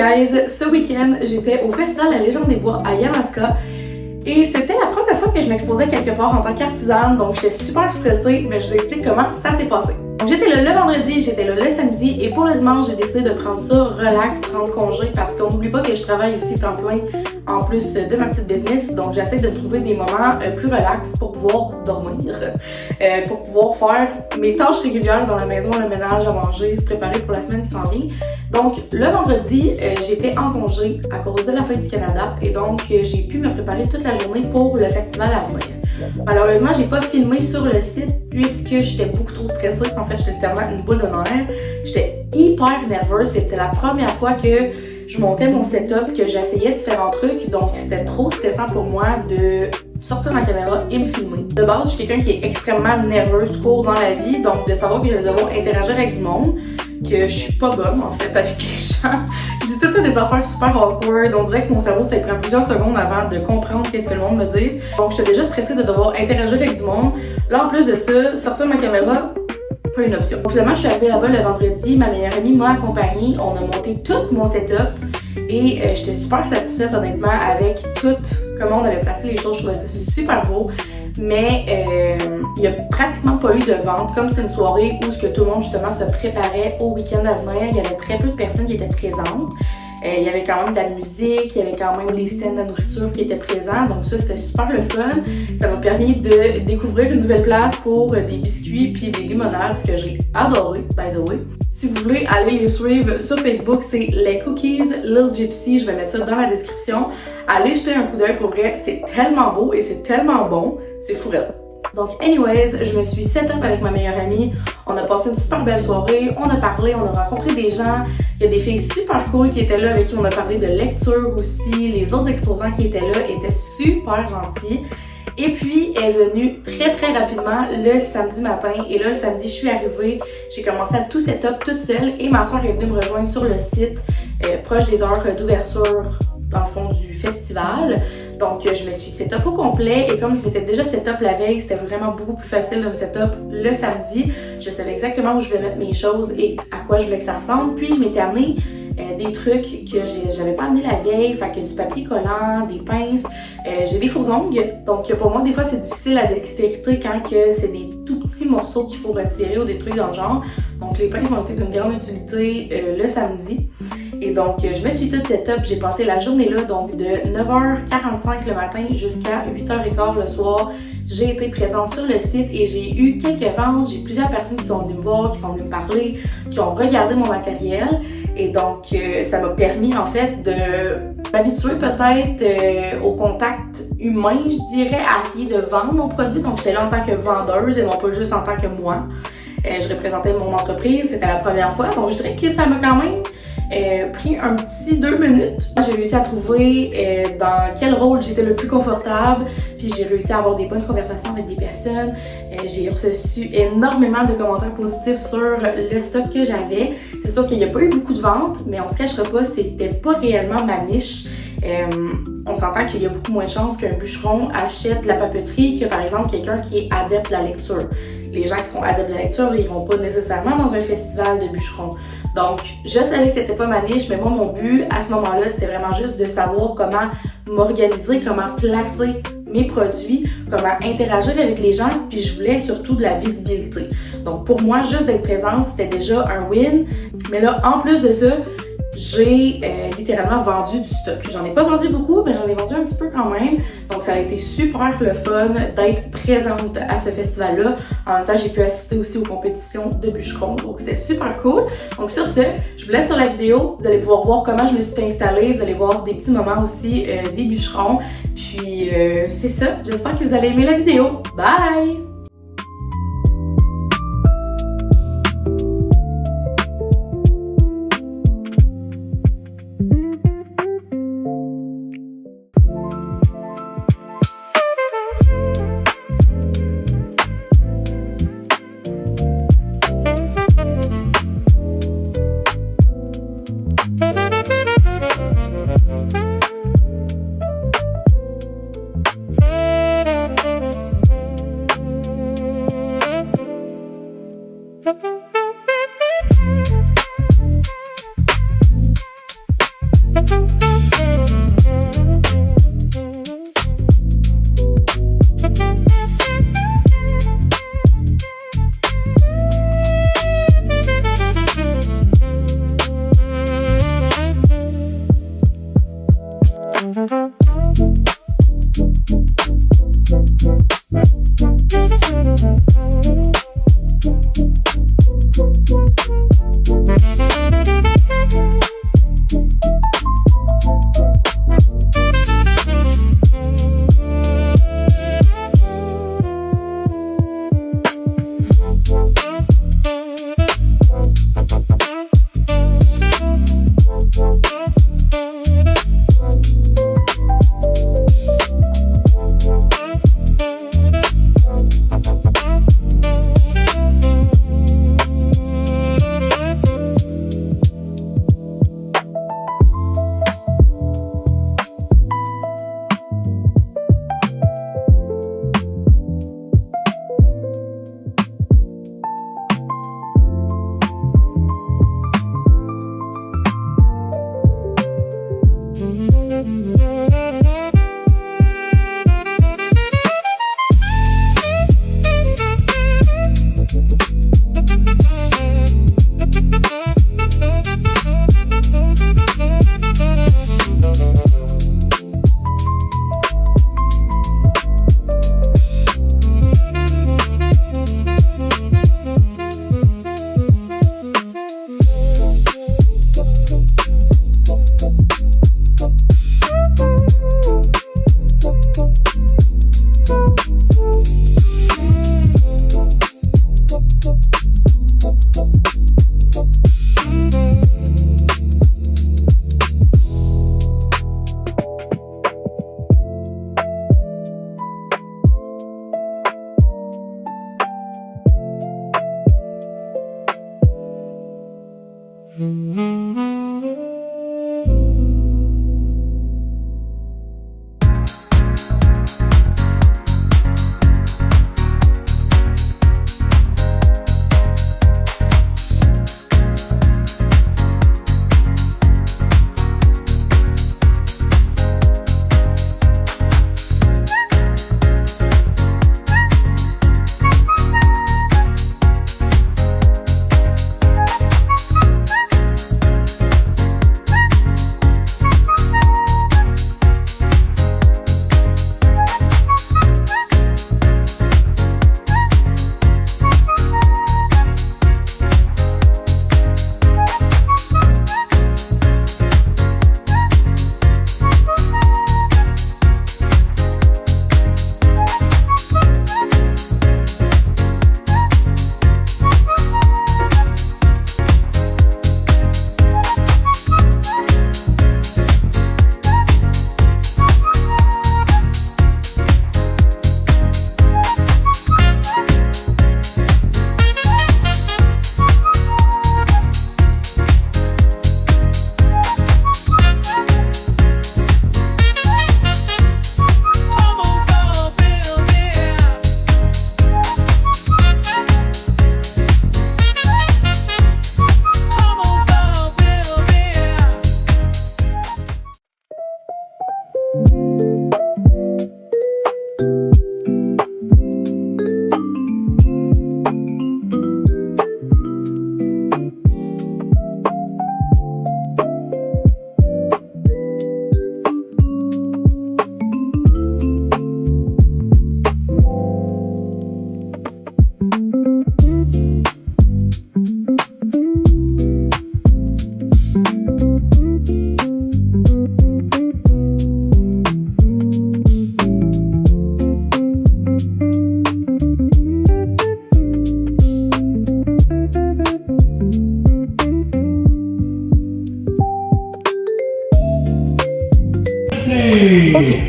guys, ce week-end j'étais au Festival La Légende des Bois à Yamaska et c'était la première fois que je m'exposais quelque part en tant qu'artisane, donc j'étais super stressée, mais je vous explique comment ça s'est passé. Donc j'étais là le vendredi, j'étais là le samedi et pour le dimanche j'ai décidé de prendre ça relax, prendre congé parce qu'on n'oublie pas que je travaille aussi temps plein en plus de ma petite business, donc j'essaie de trouver des moments plus relax pour pouvoir dormir, pour pouvoir faire mes tâches régulières dans la maison, le ménage, à manger, se préparer pour la semaine qui s'en vient. Donc le vendredi, j'étais en congé à cause de la fête du Canada et donc j'ai pu me préparer toute la journée pour le festival à venir. Malheureusement, j'ai pas filmé sur le site puisque j'étais beaucoup trop stressée. En fait, j'étais tellement une boule de nerfs. J'étais hyper nerveuse. C'était la première fois que je montais mon setup, que j'essayais différents trucs. Donc, c'était trop stressant pour moi de sortir ma caméra et me filmer. De base, je suis quelqu'un qui est extrêmement nerveuse tout court dans la vie. Donc, de savoir que je vais devoir interagir avec du monde, que je suis pas bonne en fait avec les gens. Je dis tout le temps des affaires super awkward. On dirait que mon cerveau, ça prend plusieurs secondes avant de comprendre qu'est-ce que le monde me dit. Donc, j'étais déjà stressée de devoir interagir avec du monde. Là, en plus de ça, sortir ma caméra, pas une option. Donc, finalement, je suis arrivée là-bas le vendredi. Ma meilleure amie m'a accompagnée. On a monté tout mon setup. Et j'étais super satisfaite honnêtement avec tout comment on avait placé les choses. Je trouvais ça super beau. Mais il n'y a pratiquement pas eu de vente. Comme c'est une soirée où tout le monde justement se préparait au week-end à venir, il y avait très peu de personnes qui étaient présentes. Il y avait quand même de la musique, il y avait quand même les stands de nourriture qui étaient présents. Donc ça, c'était super le fun. Ça m'a permis de découvrir une nouvelle place pour des biscuits puis des limonades, ce que j'ai adoré, by the way. Si vous voulez aller les suivre sur Facebook, c'est les Cookies Lil Gypsy. Je vais mettre ça dans la description. Allez jeter un coup d'œil pour vrai. C'est tellement beau et c'est tellement bon. C'est fourette. Donc, anyways, je me suis set up avec ma meilleure amie. On a passé une super belle soirée. On a parlé, on a rencontré des gens. Il y a des filles super cool qui étaient là avec qui on a parlé de lecture aussi. Les autres exposants qui étaient là étaient super gentils. Et puis, elle est venue très très rapidement le samedi matin. Et là, le samedi, je suis arrivée. J'ai commencé à tout set up toute seule. Et ma soeur est venue me rejoindre sur le site, proche des heures d'ouverture, dans le fond, du festival. Donc, je me suis set-up au complet et comme je m'étais déjà set-up la veille, c'était vraiment beaucoup plus facile de me set-up le samedi. Je savais exactement où je voulais mettre mes choses et à quoi je voulais que ça ressemble. Puis, je m'étais amené des trucs que j'avais pas amené la veille, fait que du papier collant, des pinces, j'ai des faux ongles. Donc, pour moi, des fois, c'est difficile à dextérité quand que c'est des tout petits morceaux qu'il faut retirer ou des trucs dans le genre. Donc, les pinces ont été d'une grande utilité le samedi. Et donc, je me suis toute set-up. J'ai passé la journée là, donc de 9h45 le matin jusqu'à 8h15 le soir. J'ai été présente sur le site et j'ai eu quelques ventes. J'ai plusieurs personnes qui sont venues me voir, qui sont venues me parler, qui ont regardé mon matériel. Et donc, ça m'a permis en fait de m'habituer peut-être au contact humain, je dirais, à essayer de vendre mon produit. Donc, j'étais là en tant que vendeuse et non pas juste en tant que moi. Je représentais mon entreprise, c'était la première fois. Donc, je dirais que ça m'a quand même pris un petit 2 minutes. J'ai réussi à trouver dans quel rôle j'étais le plus confortable, puis j'ai réussi à avoir des bonnes conversations avec des personnes. J'ai reçu énormément de commentaires positifs sur le stock que j'avais. C'est sûr qu'il n'y a pas eu beaucoup de ventes, mais on se cachera pas, c'était pas réellement ma niche. On s'entend qu'il y a beaucoup moins de chances qu'un bûcheron achète de la papeterie que par exemple quelqu'un qui est adepte de la lecture. Les gens qui sont adeptes de la lecture, ils vont pas nécessairement dans un festival de bûcherons. Donc, je savais que c'était pas ma niche, mais moi, mon but à ce moment-là, c'était vraiment juste de savoir comment m'organiser, comment placer mes produits, comment interagir avec les gens, puis je voulais surtout de la visibilité. Donc, pour moi, juste d'être présente, c'était déjà un win. Mais là, en plus de ça, j'ai littéralement vendu du stock. J'en ai pas vendu beaucoup, mais j'en ai vendu un petit peu quand même. Donc ça a été super le fun d'être présente à ce festival-là. En même temps, j'ai pu assister aussi aux compétitions de bûcherons. Donc c'était super cool. Donc sur ce, je vous laisse sur la vidéo. Vous allez pouvoir voir comment je me suis installée. Vous allez voir des petits moments aussi des bûcherons. Puis c'est ça. J'espère que vous allez aimer la vidéo. Bye!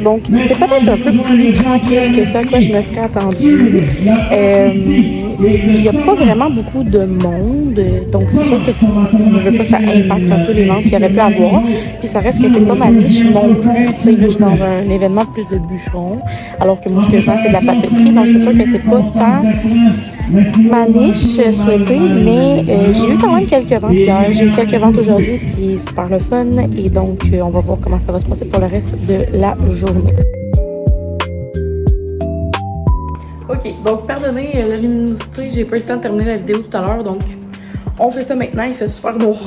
Donc, c'est peut-être un peu plus tranquille que ce à quoi je me serais attendue. Il n'y a pas vraiment beaucoup de monde, donc c'est sûr que je veux pas, ça impacte un peu les ventes qu'il y aurait pu avoir. Puis ça reste que c'est pas ma niche non plus. Tu sais, là, je suis dans un événement plus de bûcherons, alors que moi, ce que je vends, c'est de la papeterie. Donc, c'est sûr que c'est pas tant ma niche souhaitée, mais j'ai eu quand même quelques ventes hier. J'ai eu quelques ventes aujourd'hui, ce qui est super le fun. Et donc, on va voir comment ça va se passer pour le reste de la journée. Ok, donc pardonnez la luminosité, j'ai pas eu le temps de terminer la vidéo tout à l'heure, donc on fait ça maintenant, il fait super noir.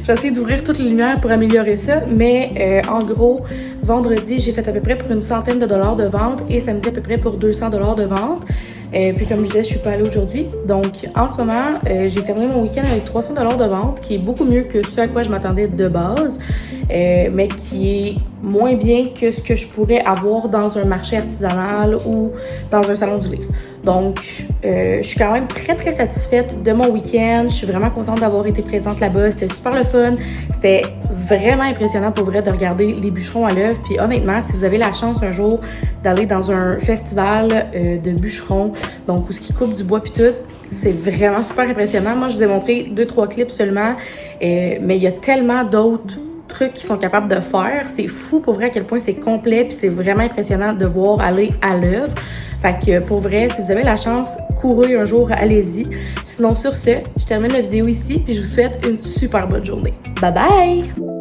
J'ai essayé d'ouvrir toutes les lumières pour améliorer ça, mais en gros, vendredi, j'ai fait à peu près pour une centaine de dollars de vente et samedi à peu près pour 200 dollars de vente. Puis comme je disais, je suis pas allée aujourd'hui. Donc en ce moment, j'ai terminé mon week-end avec 300 dollars de vente, qui est beaucoup mieux que ce à quoi je m'attendais de base, mais qui est moins bien que ce que je pourrais avoir dans un marché artisanal ou dans un salon du livre. Donc, je suis quand même très, très satisfaite de mon week-end. Je suis vraiment contente d'avoir été présente là-bas. C'était super le fun. C'était vraiment impressionnant pour vrai de regarder les bûcherons à l'œuvre. Puis honnêtement, si vous avez la chance un jour d'aller dans un festival de bûcherons, donc où ce qui coupe du bois puis tout, c'est vraiment super impressionnant. Moi, je vous ai montré 2-3 clips seulement, mais il y a tellement d'autres trucs qu'ils sont capables de faire. C'est fou pour vrai à quel point c'est complet puis c'est vraiment impressionnant de voir aller à l'œuvre. Fait que pour vrai, si vous avez la chance, courez un jour, allez-y. Sinon sur ce, je termine la vidéo ici puis je vous souhaite une super bonne journée. Bye bye!